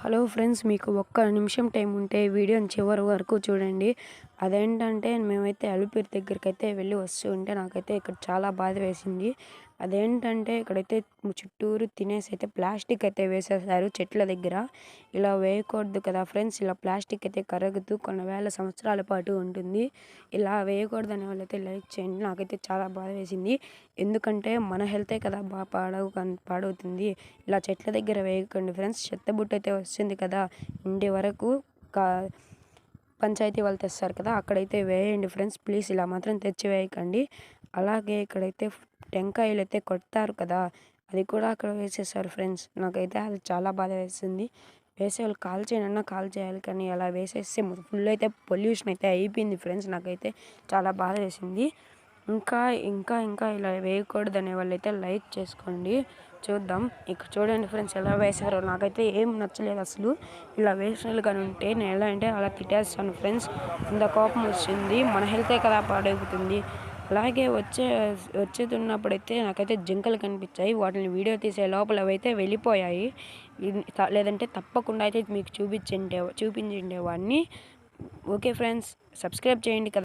Hello friends, మీకు ఒక్క నిమిషం టైం ఉంటే వీడియోని చివరి వరకు చూడండి. అదేంటంటే మేమైతే అలిపిరి దగ్గరికైతే వెళ్ళి వస్తూ ఉంటే నాకైతే ఇక్కడ చాలా బాధ వేసింది. అదేంటంటే ఇక్కడైతే చుట్టూరు తినేసి అయితే ప్లాస్టిక్ అయితే వేసేసారు చెట్ల దగ్గర. ఇలా వేయకూడదు కదా ఫ్రెండ్స్. ఇలా ప్లాస్టిక్ అయితే కరుగుతూ కొన్ని వేల సంవత్సరాల పాటు ఉంటుంది. ఇలా వేయకూడదు అనే వాళ్ళైతే లైక్ చేయండి. నాకైతే చాలా బాధ వేసింది. ఎందుకంటే మన హెల్తే కదా పాడవుతుంది. ఇలా చెట్ల దగ్గర వేయకండి ఫ్రెండ్స్. చెత్తబుట్ట అయితే వస్తుంది కదా ఇంటి వరకు, పంచాయతీ వాళ్ళు తెస్తారు కదా, అక్కడైతే వేయండి ఫ్రెండ్స్. ప్లీజ్ ఇలా మాత్రం తెచ్చి వేయకండి. అలాగే ఇక్కడైతే టెంకాయలు అయితే కొడతారు కదా, అది కూడా అక్కడ వేసేసారు ఫ్రెండ్స్. నాకైతే అది చాలా బాధ వేస్తుంది. వేసేవాళ్ళు కాల్ చేయనన్నా కాల్ చేయాలి, కానీ అలా వేసేస్తే ఫుల్ అయితే పొల్యూషన్ అయితే అయిపోయింది ఫ్రెండ్స్. నాకైతే చాలా బాధ వేసింది. ఇంకా ఇంకా ఇంకా ఇలా వేయకూడదు అనే వాళ్ళైతే లైక్ చేసుకోండి. చూద్దాం. ఇక్కడ చూడండి ఫ్రెండ్స్ ఎలా వేశారో. నాకైతే ఏం నచ్చలేదు అసలు. ఇలా వేసినట్లు కానీ ఉంటే నేను ఎలా అంటే అలా తిట్టేస్తాను ఫ్రెండ్స్. అంత కోపం వచ్చింది. మన హెల్తే కదా పాడైపోతుంది. అలాగే వచ్చేతున్నప్పుడైతే నాకైతే జింకలు కనిపించాయి. వాటిని వీడియో తీసే లోపల అవైతే వెళ్ళిపోయాయి. లేదంటే తప్పకుండా అయితే మీకు చూపించిండేవాడిని. ఓకే ఫ్రెండ్స్, సబ్స్క్రైబ్ చేయండి కదా.